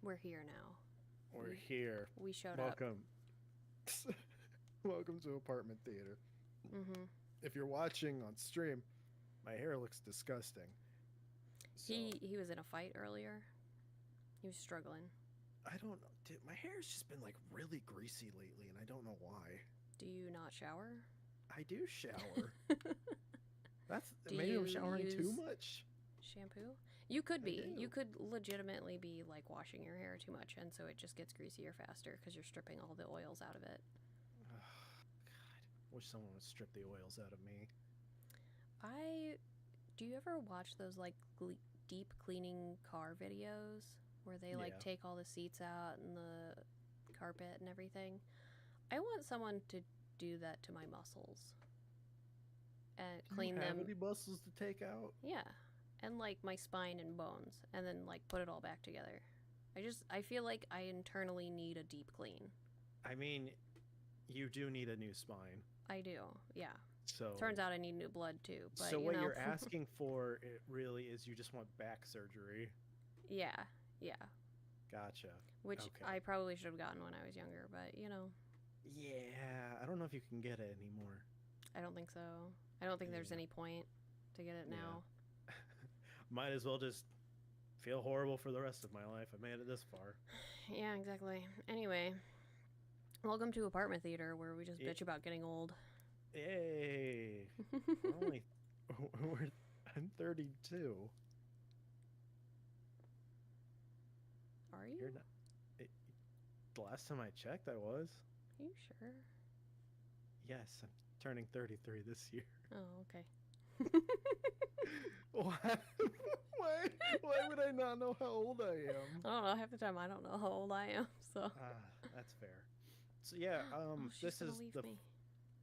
We're here now. We're here. We showed up. Welcome. Welcome to Apartment Theater. Mm-hmm. If you're watching on stream, my hair looks disgusting. So, He was in a fight earlier. He was struggling. I don't know. Dude, my hair's just been like really greasy lately, and I don't know why. Do you not shower? I do shower. That's Do maybe you I'm showering too use much. shampoo? You could I be. do. You could legitimately be like washing your hair too much, and so it just gets greasier faster because you're stripping all the oils out of it. God, wish someone would strip the oils out of me. Do you ever watch those like deep cleaning car videos where they like Yeah. take all the seats out and the carpet and everything? I want someone to do that to my muscles and Do you clean have them. any muscles to take out? Yeah. And like my spine and bones and then like put it all back together. I feel like I internally need a deep clean. I mean, you do need a new spine. I do. Yeah. So Turns out I need new blood too, but So you what know. you're asking for, it really is you just want back surgery. Yeah. Yeah. Gotcha. Which Okay. I probably should have gotten when I was younger, but you know, Yeah, I don't know if you can get it anymore. I don't think so. I don't think there's Yeah. any point to get it now. Might as well just feel horrible for the rest of my life. I made it this far. Yeah, exactly. Anyway, welcome to Apartment Theater where we just Yeah. bitch about getting old. Yay! We're only we're I'm 32. Are you? You're not. It, the last time I checked, I was. Are you sure? Yes, I'm turning 33 this year. Oh, okay. Why? Why would I not know how old I am? I don't know. Half the time I don't know how old I am, so. That's fair. So yeah, Oh, she's this gonna is leave me.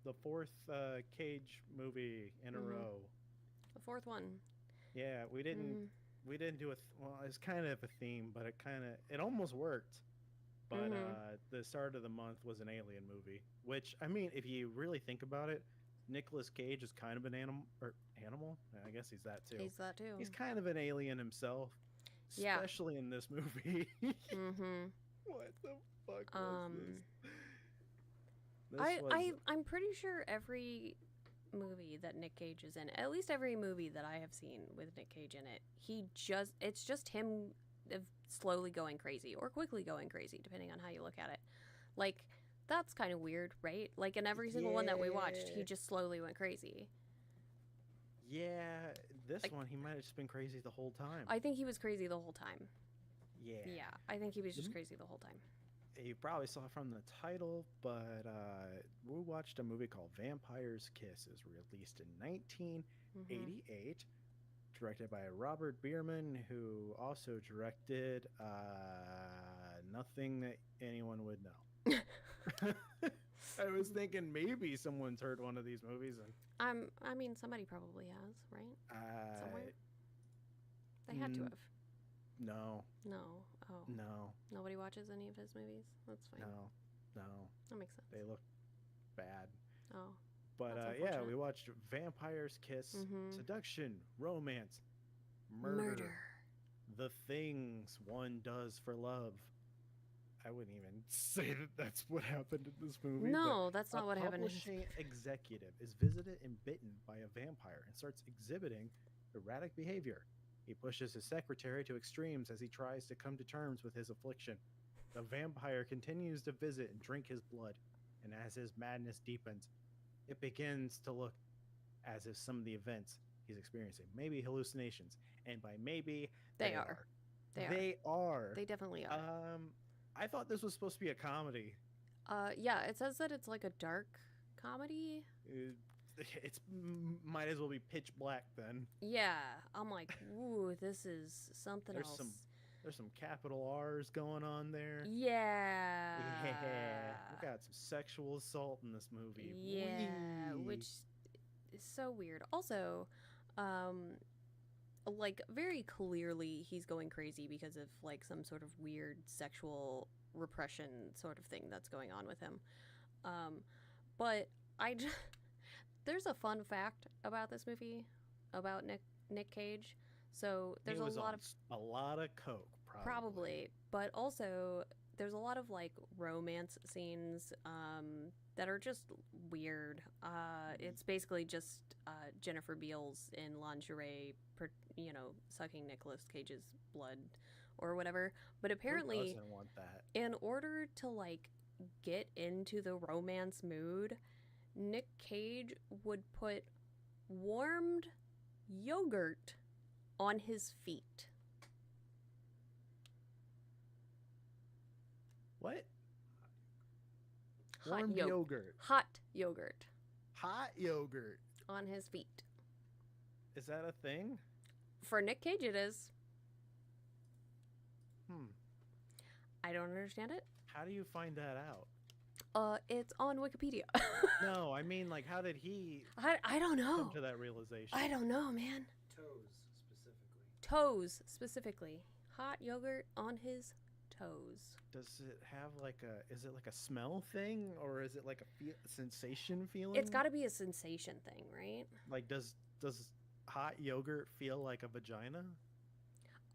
the fourth Cage movie in a row. The fourth one. Yeah, we didn't do well. It's kind of a theme, but it almost worked. But the start of the month was an alien movie, which I mean, if you really think about it, Nicolas Cage is kind of an animal. I guess he's that too. He's that too. He's kind of an alien himself, Yeah. especially in this movie. Mm-hmm. What the fuck was this? I'm pretty sure every movie that Nick Cage is in, at least every movie that I have seen with Nick Cage in it, it's just him slowly going crazy or quickly going crazy, depending on how you look at it. Like, that's kind of weird, right? Like, in every single one that we watched, he just slowly went crazy. Yeah, this one, he might have just been crazy the whole time. I think he was crazy the whole time. Yeah. Yeah, I think he was just crazy the whole time. You probably saw from the title, but we watched a movie called Vampire's Kiss. It was released in 1988, directed by Robert Bierman, who also directed nothing that anyone would know. I was thinking maybe someone's heard one of these movies, and I mean, somebody probably has, right? Somewhere? They had to have. No. No. Oh. No. Nobody watches any of his movies? That's fine. No. That makes sense. They look bad. Oh. But yeah, we watched Vampire's Kiss, seduction, romance, murder, the things one does for love. I wouldn't even say that that's what happened in this movie. No, that's not what happened. A publishing executive is visited and bitten by a vampire and starts exhibiting erratic behavior. He pushes his secretary to extremes as he tries to come to terms with his affliction. The vampire continues to visit and drink his blood, and as his madness deepens, it begins to look as if some of the events he's experiencing may be hallucinations. And by maybe, they are. They are. They definitely are. I thought this was supposed to be a comedy. Yeah, it says that it's like a dark comedy. It's might as well be Pitch Black then. Yeah, I'm like, ooh, this is something else. There's some capital R's going on there. Yeah. We got some sexual assault in this movie. Yeah, which is so weird. Also, like, very clearly he's going crazy because of like some sort of weird sexual repression sort of thing that's going on with him. But there's a fun fact about this movie about Nick Cage. So there's a lot of coke, Probably. But also, there's a lot of like romance scenes that are just weird. It's basically just Jennifer Beals in lingerie, sucking Nicolas Cage's blood or whatever. But Who apparently, doesn't want that? in order to like get into the romance mood, Nick Cage would put warmed yogurt on his feet. What? Hot Warmed yogurt. Hot yogurt Hot yogurt. on his feet. Is that a thing? For Nick Cage, it is. Hmm. I don't understand it. How do you find that out? It's on Wikipedia. No, I mean, like, how did he I don't know. come to that realization? I don't know, man. Toes, specifically. Hot yogurt on his toes. Does it have like is it like a smell thing, or is it like a sensation feeling? It's got to be a sensation thing, right? Like, does hot yogurt feel like a vagina?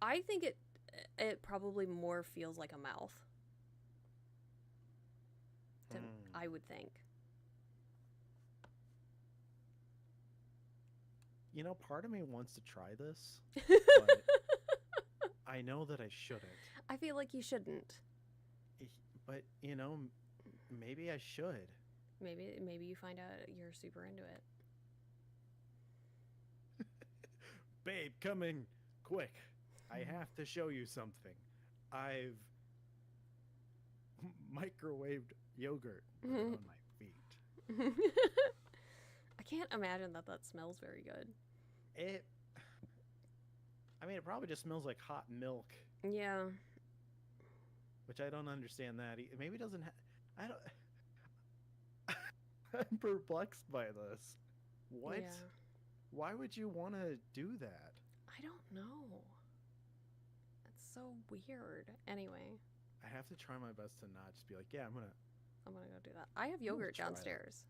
I think it probably more feels like a mouth. I would think. You know, part of me wants to try this, but I know that I shouldn't. I feel like you shouldn't. But, you know, maybe I should. Maybe you find out you're super into it. Babe, come in quick. I have to show you something. I've microwaved yogurt on my feet. I can't imagine that smells very good. It probably just smells like hot milk. Yeah. Which I don't understand that. Maybe it doesn't I don't... I'm perplexed by this. What? Yeah. Why would you want to do that? I don't know. It's so weird. Anyway. I have to try my best to not just be like, yeah, I'm gonna go do that. I have yogurt try that. downstairs.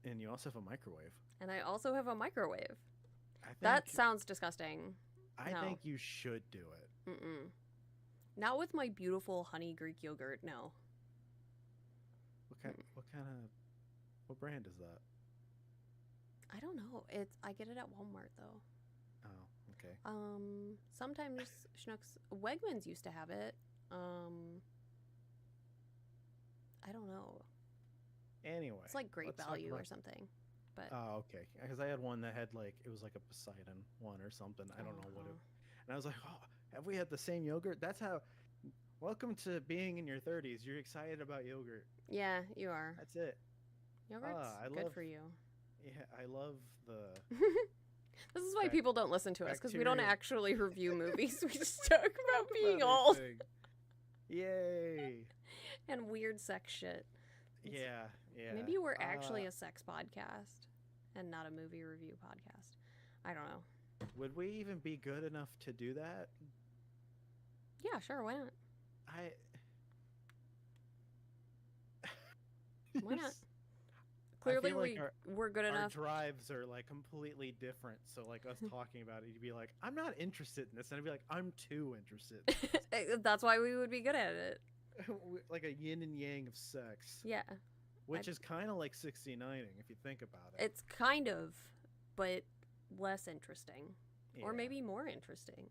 And you also have a microwave. And I also have a microwave. I think That sounds disgusting. I No. think you should do it. Mm-mm. Not with my beautiful honey Greek yogurt, no. What brand is that? I don't know. I get it at Walmart though. Oh, okay. Sometimes Schnucks Wegmans used to have it. I don't know. Anyway. It's like Great let's talk Value about- or something. But Oh, okay. Because I had one that had like it was like a Poseidon one or something. I don't know what it. And I was like, oh, have we had the same yogurt? That's how. Welcome to being in your 30s. You're excited about yogurt. Yeah, you are. That's it. Yogurt's I good love- for you. Yeah, I love the. This is why Bac- people don't listen to us, because we don't bacteria. actually review movies. We just talk about being about old anything. Yay. and weird sex shit. Yeah, yeah. Maybe we're actually a sex podcast and not a movie review podcast. I don't know. Would we even be good enough to do that? Yeah, sure, why not? Why not? Clearly, feel like we're good Our enough. drives are like completely different. So like us talking about it, you'd be like, I'm not interested in this. And I'd be like, I'm too interested. That's why we would be good at it. Like a yin and yang of sex. Yeah, Which is kind of like 69ing if you think about it. it's kind of, but less interesting. Or Yeah. maybe more interesting.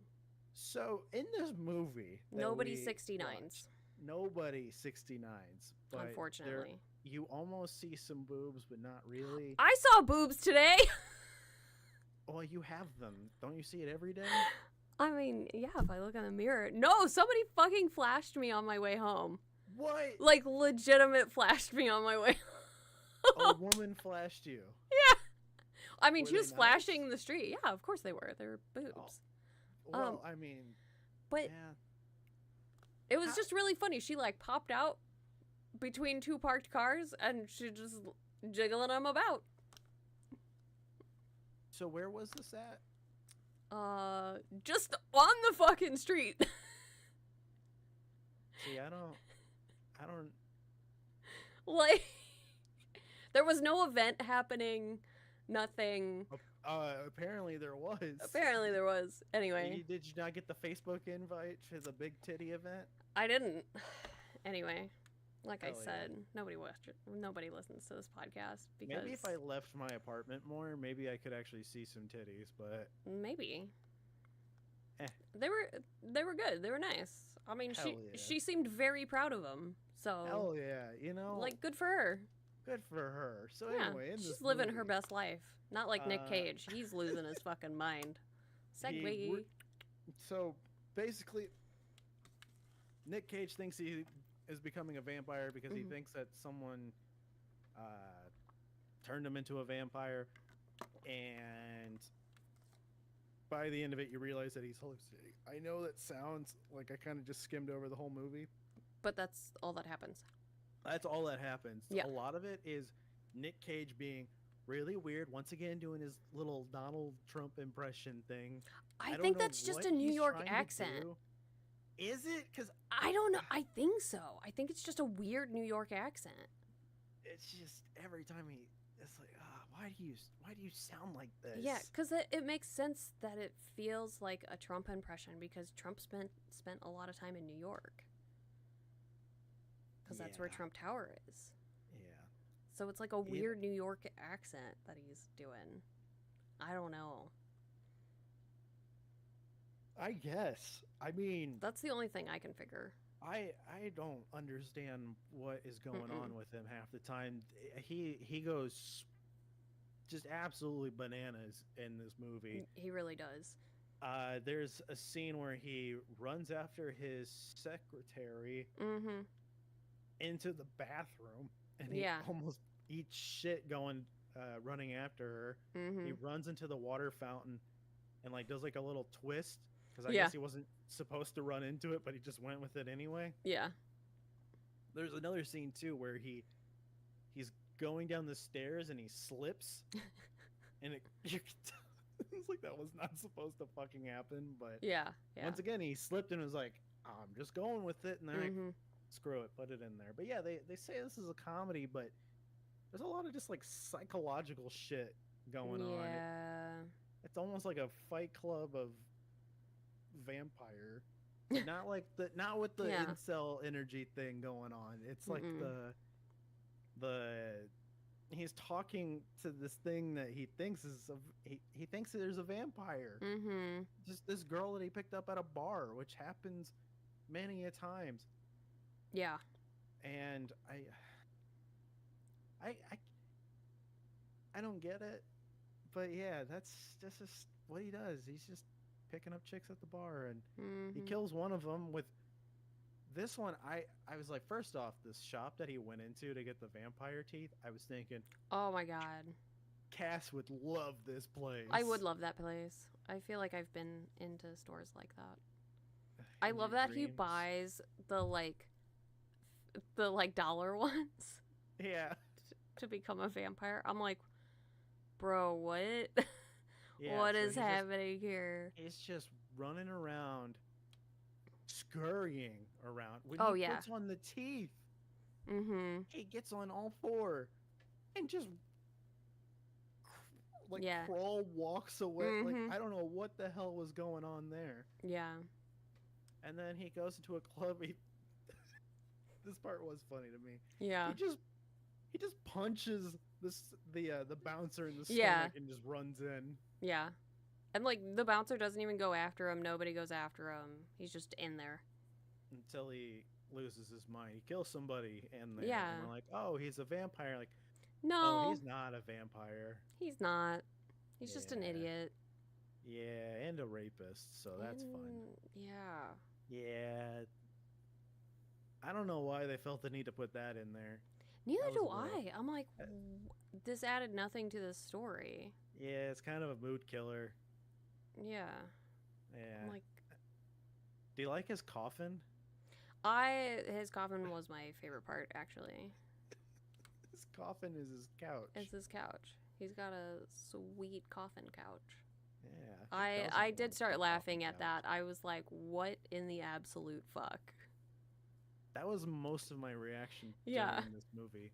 So in this movie, that Nobody we 69s. watched, nobody 69s. But Unfortunately. you almost see some boobs, but not really. I saw boobs today! Well, you have them. Don't you see it every day? I mean, yeah, if I look in the mirror. No, somebody fucking flashed me on my way home. What? Like, legitimate flashed me on my way A home. woman flashed you. Yeah. I mean, Were she they was nice? flashing in the street. Yeah, of course they were. They were boobs. Well, I mean, But yeah. it was How- just really funny. She, like, popped out between two parked cars, and she just jiggling them about. So where was this at? Just on the fucking street. See, I don't. Like, there was no event happening, nothing. Apparently there was. Apparently there was. Anyway, Did you not get the Facebook invite to the big titty event? I didn't. Anyway, like I Hell said, nobody listens to this podcast because maybe if I left my apartment more, maybe I could actually see some titties, but maybe Eh. they were good. They were nice. I mean, Hell yeah. she seemed very proud of them. So hell yeah, you know, like good for her. good for her. So Yeah, anyway, in she's this living movie, her best life. Not like Nick Cage. He's losing his fucking mind. Segue. So basically, Nick Cage thinks he is becoming a vampire because he thinks that someone turned him into a vampire, and by the end of it, you realize that he's hallucinating. I know that sounds like I kind of just skimmed over the whole movie. But that's all that happens. That's all that happens. Yeah. A lot of it is Nick Cage being really weird, once again doing his little Donald Trump impression thing. I don't think know that's just what a New he's York trying to accent. do. Is it? Because I don't know. I think so. I think it's just a weird New York accent. it's just every time it's like, why do you sound like this? Yeah, because it makes sense that it feels like a Trump impression because Trump spent a lot of time in New York. Because that's where Yeah. Trump Tower is. Yeah. So it's like a weird New York accent that he's doing. I don't know. I guess. I mean, That's the only thing I can figure. I don't understand what is going on with him half the time. He goes just absolutely bananas in this movie. He really does. There's a scene where he runs after his secretary Mm-hmm. into the bathroom, and he Yeah. almost eats shit going running after her. Mm-hmm. He runs into the water fountain and like does like a little twist because I Yeah. guess he wasn't supposed to run into it, but he just went with it anyway. Yeah. There's another scene too where he's going down the stairs and he slips, and it's like that was not supposed to fucking happen. But Yeah. Yeah. once again, he slipped and was like, "I'm just going with it," and they're like, Mm-hmm. "Screw it, put it in there." But yeah, they say this is a comedy, but there's a lot of just like psychological shit going on. Yeah. It's almost like a Fight Club of vampire. But not with the Yeah. incel energy thing going on. It's like Mm-mm. the he's talking to this thing that he thinks is he thinks there's a vampire. Mm-hmm. Just this girl that he picked up at a bar, which happens many a times. Yeah. And I don't get it. But yeah, that's just what he does. He's just picking up chicks at the bar, and he Mm-hmm. kills one of them with this one. I was like, first off, this shop that he went into to get the vampire teeth, I was thinking Oh my God. Cass would love this place. I would love that place. I feel like I've been into stores like that. I In love your that he dreams. buys the dollar ones Yeah. to become a vampire. I'm like, bro, what? Yeah, What so is happening here? He's just running around, scurrying around. When Oh, he yeah. puts on the teeth, Mm-hmm. he gets on all four and just like Yeah. crawl walks away. Mhm. Like I don't know what the hell was going on there. Yeah. And then he goes into a club. This part was funny to me. Yeah. He just punches the bouncer in the stomach Yeah. and just runs in Yeah. And like the bouncer doesn't even go after him. Nobody goes after him. He's just in there. until he loses his mind. He kills somebody in there. Yeah. And we're like, oh, he's a vampire. Like, No, oh, he's not a vampire. he's not. He's just an Yeah. idiot. Yeah, and a rapist, so that's fun. Yeah. Yeah. I don't know why they felt the need to put that in there. Neither That do was a little- I. I'm like, this added nothing to the story. Yeah, it's kind of a mood killer. Yeah. Yeah. I'm like, Do you like his coffin? his coffin was my favorite part, actually. His coffin is his couch. It's his couch. He's got a sweet coffin couch. Yeah. who I doesn't did want start a laughing coffin at couch? that. I was like, what in the absolute fuck? That was most of my reaction Yeah. during this movie.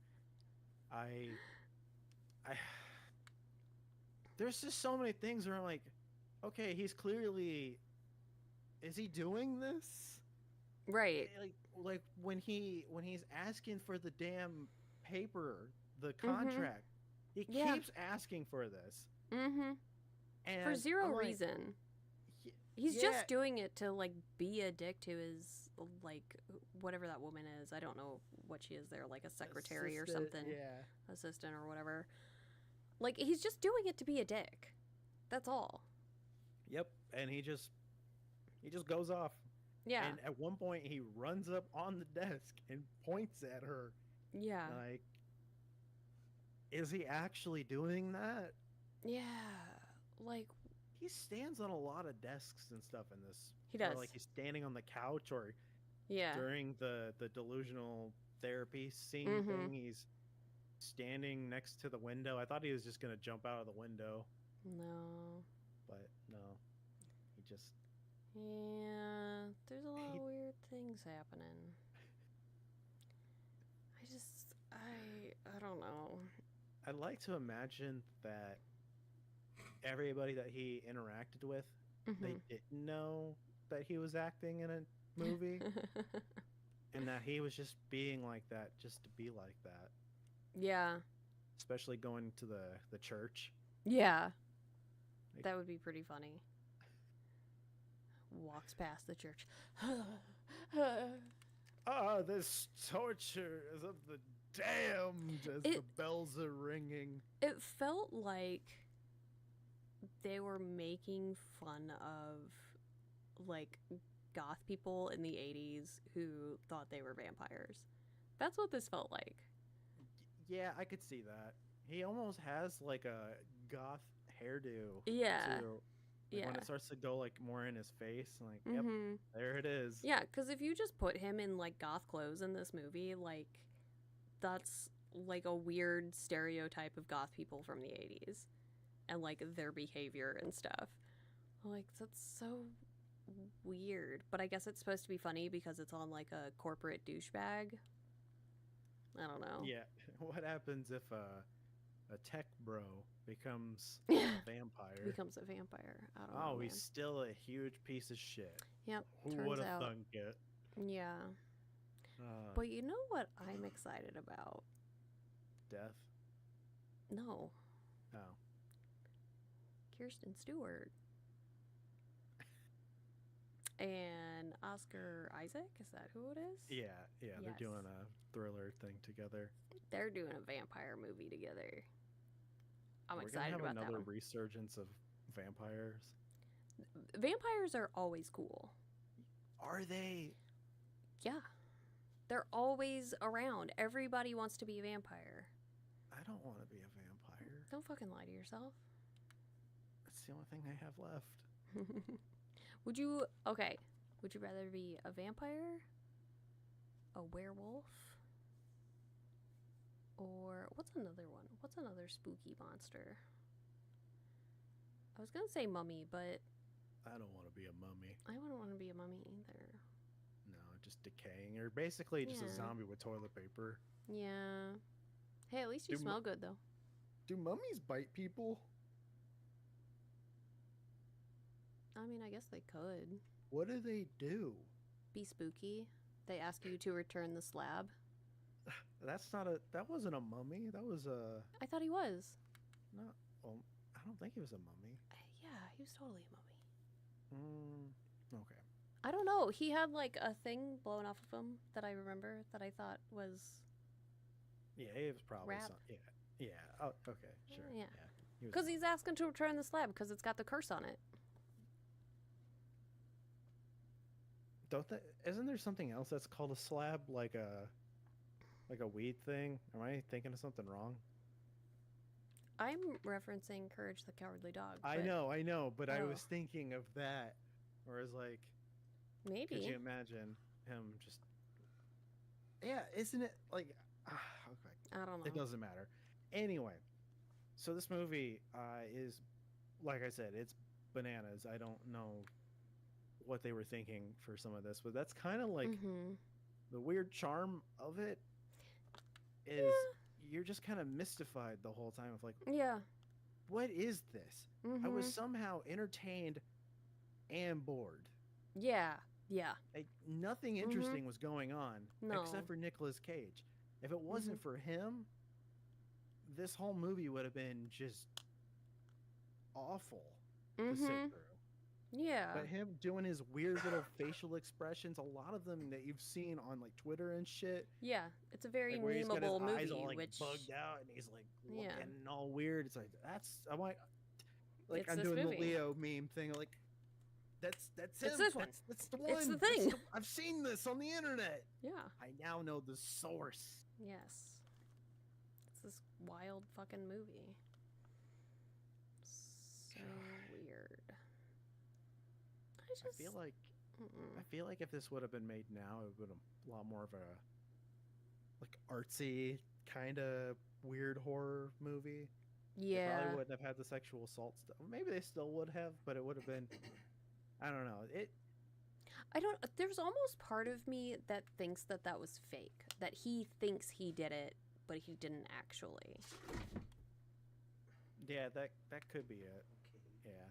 I there's just so many things where I'm like, okay, he's clearly, is he doing this? Right. Like when he's asking for the damn paper, the Mhm. contract, he Yeah. keeps asking for this, Mhm. For and zero I'm like, reason. "Y- He's yeah, just doing it to like be a dick to his like whatever that woman is. I don't know what she is there, like a secretary or assistant, something, yeah, assistant or whatever. Like he's just doing it to be a dick. That's all. yep, and he just goes off, Yeah. and at one point he runs up on the desk and points at her, Yeah. like, is he actually doing that? Yeah. Like He stands on a lot of desks and stuff in this, he or does. like he's standing on the couch, or Yeah. during the delusional therapy scene Mhm. thing, he's standing next to the window. I thought he was just gonna jump out of the window, No. but no, he just Yeah. There's a lot he of weird things happening. I don't know. I'd like to imagine that everybody that he interacted with, they Mhm. didn't know that he was acting in a movie, and that he was just being like that just to be like that, Yeah. especially going to the church. Yeah. Like, That would be pretty funny. Walks past the church. this torture is of the damned as it the bells are ringing. it felt like they were making fun of like goth people in the 80s who thought they were vampires. That's what this felt like. Yeah, I could see that. He almost has like a goth hairdo Yeah. too. Like when Yeah. it starts to go like more in his face, like, yep, Mhm. there it is. Yeah, cuz if you just put him in like goth clothes in this movie, like that's like a weird stereotype of goth people from the 80s and like their behavior and stuff. Like that's so weird, but I guess it's supposed to be funny because it's on like a corporate douchebag. I don't know. Yeah. What happens if a tech bro becomes a vampire? Becomes a vampire. I don't know, Oh, he's man. still a huge piece of shit. Yep, Who would turns have out. thunk it? Yeah. Uh, But you know what I'm excited about? Death. No, Oh, Kirsten Stewart and Oscar Isaac. Is that who it is? yeah, yeah. Yes. They're doing a thriller thing together. They're doing a vampire movie together. I'm We're gonna excited have about that another one. resurgence of vampires. Vampires are always cool. Are they? Yeah. They're always around. Everybody wants to be a vampire. I don't want to be a vampire. Don't fucking lie to yourself. That's the only thing I have left. Would you, okay, would you rather be a vampire, a werewolf, or what's another one? What's another spooky monster? I was gonna say mummy, but I don't want to be a mummy. I wouldn't want to be a mummy either. No, just decaying. You're basically just a Yeah. zombie with toilet paper. Yeah. Hey, at least you Do smell good though. do mummies bite people? I mean, I guess they could. What do they do? Be spooky. They ask you to return the slab. That's not a. That wasn't a mummy. That was a. I thought he was. Not. Well, I don't think he was a mummy. Yeah, he was totally a mummy. Okay. I don't know. He had like a thing blown off of him that I remember that I thought was Yeah, it was probably Rap. some. Yeah. Yeah. Oh, okay. Sure. Yeah. He was because a he's mummy. asking to return the slab because it's got the curse on it. Don't they? Isn't there something else that's called a slab, like a weed thing? Am I thinking of something wrong? I'm referencing Courage the Cowardly Dog. I know, but I Oh. was thinking of that. Whereas, like, Maybe. could you imagine him just? Yeah, isn't it like? Okay, I don't know. it doesn't matter. Anyway, so this movie is, like I said, it's bananas. I don't know what they were thinking for some of this, but that's kind of like Mm-hmm. the weird charm of it is you're just kind of mystified the whole time of like, Yeah. what is this? I was somehow entertained and bored. Yeah. Yeah. Like, nothing interesting was going on No. except for Nicolas Cage. If it wasn't for him, this whole movie would have been just awful to sit through. Yeah. But him doing his weird little facial expressions, a lot of them that you've seen on like Twitter and shit. Yeah, it's a very Like where he's got his memeable movie, eyes all like which bugged out and he's like looking all weird. It's like I'm like it's I'm this doing movie. the Leo meme thing. Like that's him. It's this one. That's the one. It's the thing. I've seen this on the internet. Yeah. I now know the source. Yes. It's this wild fucking movie. So weird. I feel like if this would have been made now, it would have been a lot more of a like artsy kind of weird horror movie. Yeah. It probably wouldn't have had the sexual assault stuff. Maybe they still would have, but it would have been. I don't know. There's almost part of me that thinks that was fake. That he thinks he did it, but he didn't actually. Yeah, that could be it. Yeah.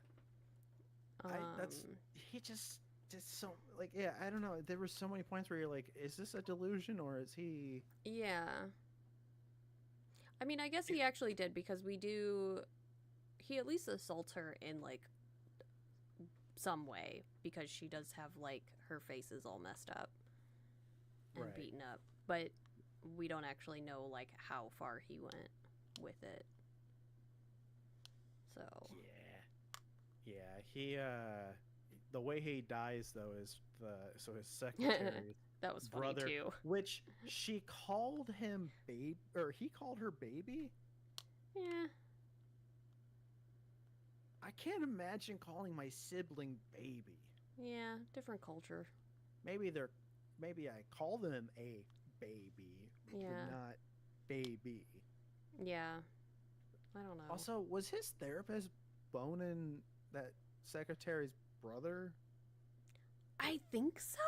He just so like, yeah, I don't know. There were so many points where you're like, is this a delusion or is he? Yeah. I mean, I guess he actually did because he at least assaults her in like some way because she does have like her face is all messed up and beaten up, but we don't actually know like how far he went with it. So yeah, he the way he dies though is his secretary that was brother, funny too. Which she called him babe, or he called her baby. Yeah. I can't imagine calling my sibling baby. Yeah, different culture. Maybe I call them a baby, but not baby. Yeah. I don't know. Also, was his therapist boning that secretary's brother? I think so.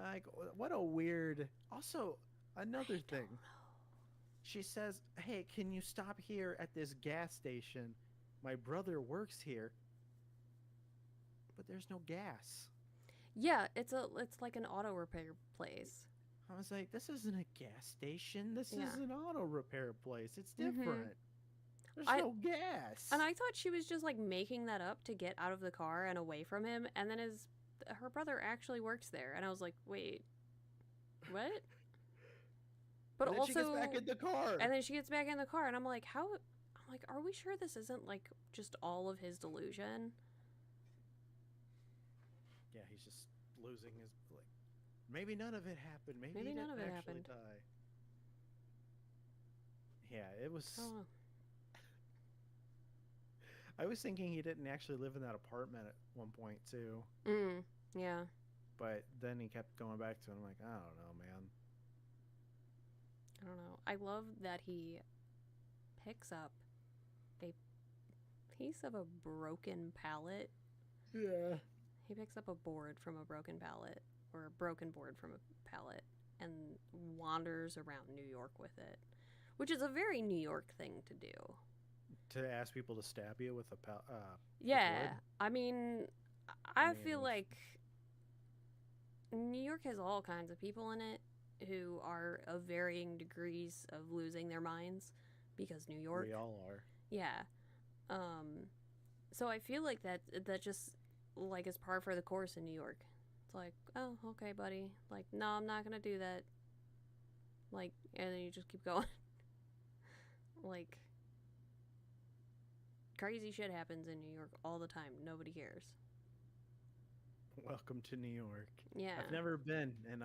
Like, what a weird. Also, another thing. She says, "Hey, can you stop here at this gas station? My brother works here." But there's no gas. Yeah, it's like an auto repair place. I was like, this isn't a gas station. This is an auto repair place. It's different. There's no gas. And I thought she was just like making that up to get out of the car and away from him. And then her brother actually works there. And I was like, wait, what? But and then she gets back in the car. And then she gets back in the car. And I'm like, are we sure this isn't like just all of his delusion? Yeah, he's just losing his, like, maybe none of it happened. Maybe he none of it actually happened. Die. Yeah, it was. Oh. I was thinking he didn't actually live in that apartment at one point too. Yeah. But then he kept going back to it. I'm like, I don't know, man. I don't know. I love that he picks up a piece of a broken pallet. Yeah. He picks up a board from a broken pallet, or a broken board from a pallet, and wanders around New York with it, which is a very New York thing to do. To ask people to stab you with a yeah, I mean, I feel like New York has all kinds of people in it who are of varying degrees of losing their minds because New York. We all are. Yeah. So I feel like that just like is par for the course in New York. It's like, oh, okay, buddy. Like, no, I'm not gonna do that. Like, and then you just keep going. Like, crazy shit happens in New York all the time. Nobody cares. Welcome to New York. Yeah. I've never been, and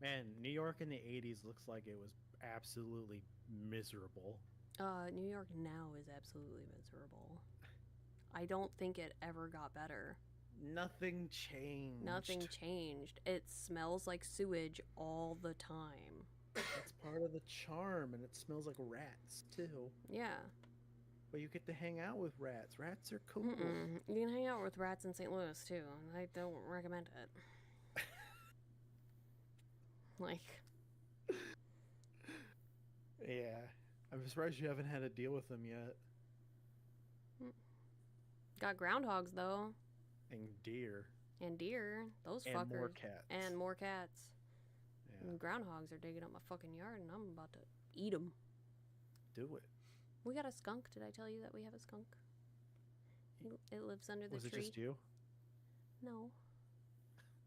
man, New York in the 80s looks like it was absolutely miserable. New York now is absolutely miserable. I don't think it ever got better. Nothing changed. It smells like sewage all the time. That's part of the charm, and it smells like rats, too. Yeah. But you get to hang out with rats. Rats are cool. You can hang out with rats in St. Louis, too. I don't recommend it. Yeah. I'm surprised you haven't had to deal with them yet. Mm. Got groundhogs though, And deer. and deer. Those And fuckers. more cats. And more cats. Yeah. And groundhogs are digging up my fucking yard, and I'm about to eat them. Do it. We got a skunk. Did I tell you that we have a skunk? It lives under the Was tree. it just you? No.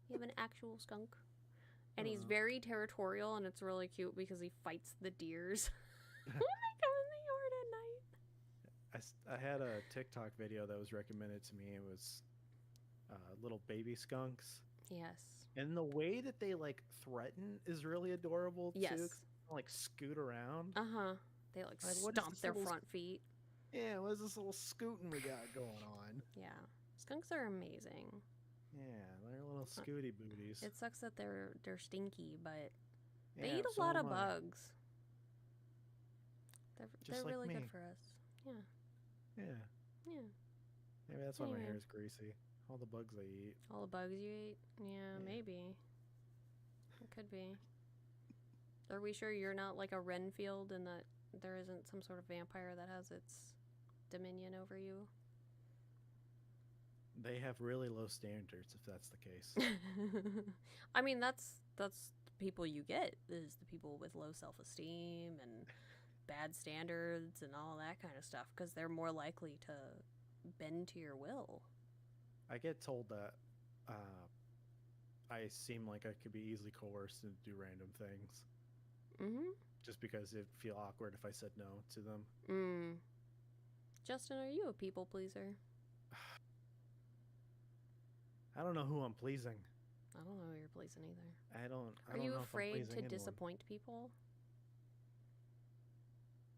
We have an actual skunk. And he's very territorial, and it's really cute because he fights the deers. When they come in the yard at night. I had a TikTok video that was recommended to me. It was little baby skunks. Yes. And the way that they like threaten is really adorable too. Yes. Like scoot around. Uh-huh. They like what is stomp this their little front feet. Yeah, what is this little scooting we got going on? Yeah. Skunks are amazing. Yeah, they're little scooty booties. It sucks that they're stinky, but they Yeah, eat a so lot of am I. bugs. They're Just like really me. good for us. Yeah. Yeah. Yeah. Maybe that's why my Anyway. hair is greasy. All the bugs I eat. All the bugs you eat? Yeah, Yeah. maybe. It could be. Are we sure you're not like a Renfield and that there isn't some sort of vampire that has its dominion over you? They have really low standards, if that's the case. I mean, that's the people you get is the people with low self-esteem and bad standards and all that kind of stuff because they're more likely to bend to your will. I get told that I seem like I could be easily coerced to do random things. Mm-hmm. Just because it'd feel awkward if I said no to them. Mm. Justin, are you a people pleaser? I don't know who I'm pleasing. I don't know who you're pleasing either. I don't Are you know if I'm afraid pleasing to anyone. disappoint people?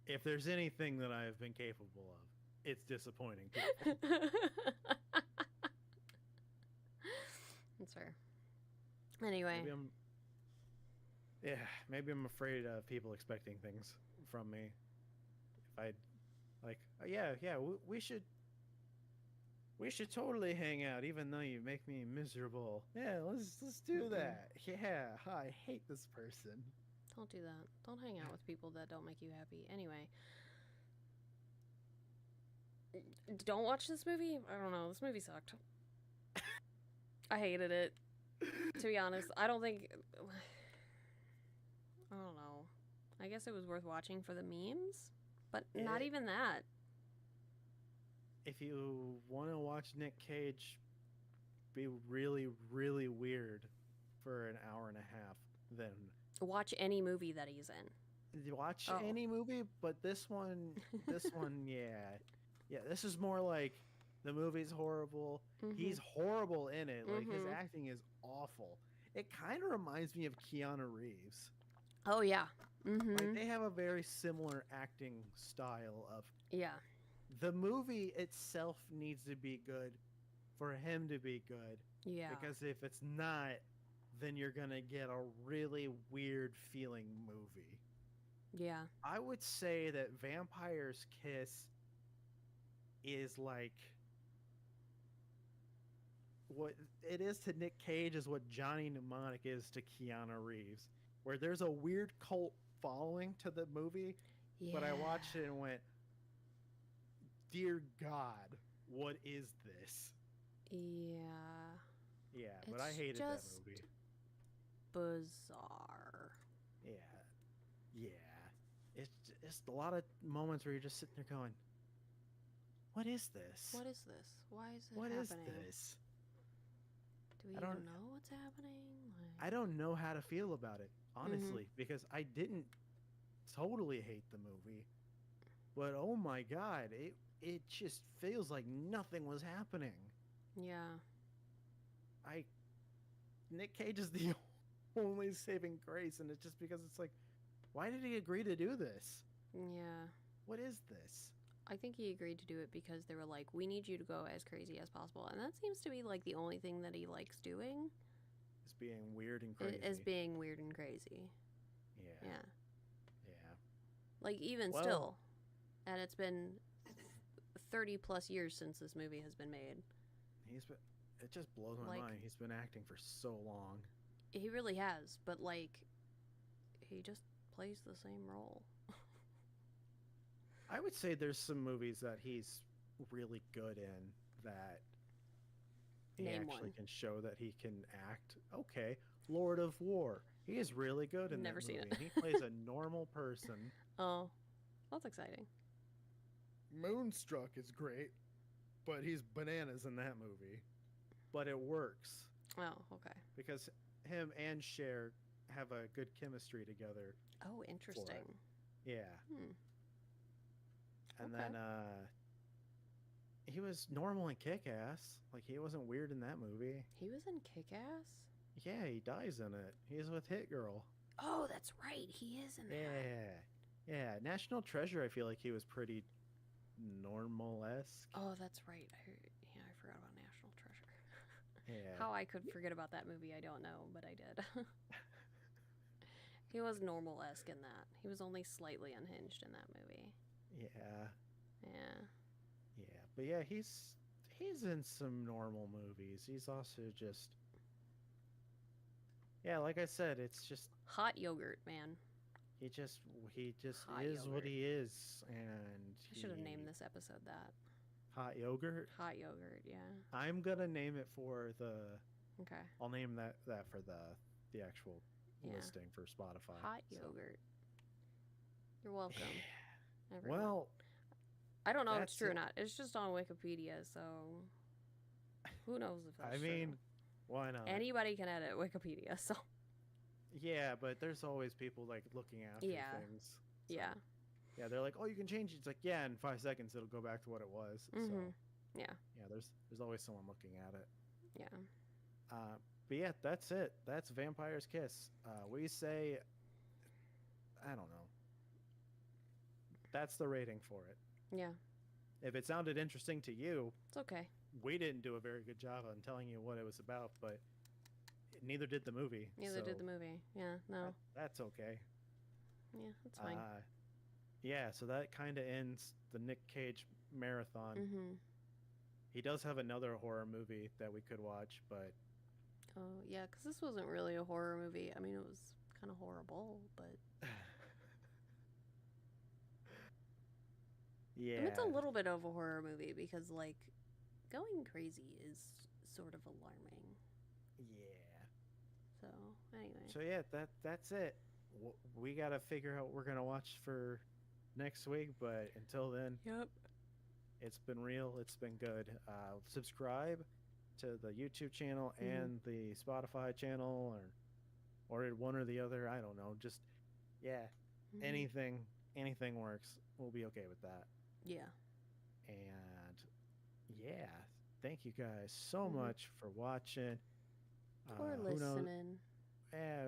If there's anything that I've been capable of, it's disappointing people. That's fair. Anyway. Maybe I'm afraid of people expecting things from me. If I, like, we should totally hang out, even though you make me miserable. Yeah, let's do that. Yeah, I hate this person. Don't do that. Don't hang out with people that don't make you happy. Anyway. Don't watch this movie? I don't know. This movie sucked. I hated it. To be honest, I don't think... I don't know. I guess it was worth watching for the memes, but not even that. If you want to watch Nick Cage be really, really weird for an hour and a half, then... Watch any movie that he's in. Watch any movie, but this one, yeah. Yeah, this is more like the movie's horrible. Mm-hmm. He's horrible in it. Like, his acting is awful. It kind of reminds me of Keanu Reeves. Oh, yeah. Mm-hmm. Like, they have a very similar acting style of... Yeah. The movie itself needs to be good for him to be good. Yeah. Because if it's not, then you're going to get a really weird feeling movie. Yeah. I would say that Vampire's Kiss is like what it is to Nick Cage is what Johnny Mnemonic is to Keanu Reeves, where there's a weird cult following to the movie, but I watched it and went, dear God, what is this? Yeah. Yeah, but I hated that movie. Bizarre. Yeah. It's a lot of moments where you're just sitting there going, what is this? What is this? Why is it What happening? is this? Do we even know what's happening? I don't know how to feel about it, honestly, because I didn't totally hate the movie. But oh my God, it just feels like nothing was happening. Yeah. Nick Cage is the only saving grace, and it's just because it's like, why did he agree to do this? Yeah. What is this? I think he agreed to do it because they were like, we need you to go as crazy as possible. And that seems to be like the only thing that he likes doing. Is being weird and crazy. Is being weird and crazy. Yeah. Yeah. Like even still. And it's been 30 plus years since this movie has been made. It just blows my mind. He's been acting for so long. He really has, but like he just plays the same role. I would say there's some movies that he's really good in that he Name actually one. can show that he can act. Okay, Lord of War. He is really good in that Never seen movie, it. and he plays a normal person. Oh, that's exciting. Moonstruck is great, but he's bananas in that movie. But it works Oh, okay. because him and Cher have a good chemistry together Oh, for it. interesting. Yeah. Hmm. And Okay. then he was normal and kick ass. Like he wasn't weird in that movie. He was in Kick Ass? Yeah, he dies in it. He's with Hit Girl. Oh, that's right. He is in that. Yeah. Yeah. National Treasure, I feel like he was pretty normal esque. Oh, that's right. Yeah, I forgot about National Treasure. Yeah. How I could forget about that movie, I don't know, but I did. He was normal-esque in that. He was only slightly unhinged in that movie. Yeah. Yeah. Yeah. But yeah, he's in some normal movies. He's also just yeah, like I said, it's just Hot yogurt, man. he just he just Hot is what yogurt. he is, and I should have he named this episode that. hot yogurt. Hot yogurt, yeah. I'm gonna name it for the. Okay. I'll name that for the actual Yeah. listing for Spotify. Hot so. yogurt. You're welcome. Everyone. Well, I don't know if that's it's true or it. not. It's just on Wikipedia, so who knows if that's I mean, true. why not? Anybody can edit Wikipedia, so Yeah, but there's always people like looking after Yeah. things. So, yeah. Yeah, they're like, oh, you can change it. It's like, yeah, in 5 seconds it'll go back to what it was. So Mhm. Yeah. yeah, there's always someone looking at it. Yeah. But yeah, that's it. That's Vampire's Kiss. We say, I don't know. That's the rating for it. Yeah. If it sounded interesting to you, It's okay. we didn't do a very good job on telling you what it was about, but neither did the movie. Neither so did the movie. Yeah. No. that's okay. Yeah. It's fine. Yeah, so that kind of ends the Nick Cage marathon. Mhm. He does have another horror movie that we could watch, but Oh yeah, because this wasn't really a horror movie. I mean, it was kind of horrible, but yeah, I mean, it's a little bit of a horror movie because like going crazy is sort of alarming. yeah. So anyway. So yeah, that's it. We gotta figure out what we're gonna watch for next week, but until then, Yep. it's been real. It's been good. Subscribe to the YouTube channel Mhm. and the Spotify channel, or one or the other. I don't know. Just yeah, Mhm. anything works. We'll be okay with that. Yeah. And yeah, thank you guys so Mhm. much for watching. Or Who knows? listening.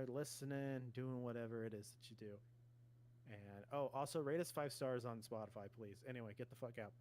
Listening, doing whatever it is that you do. And oh, also rate us 5 stars on Spotify, please. Anyway, get the fuck out.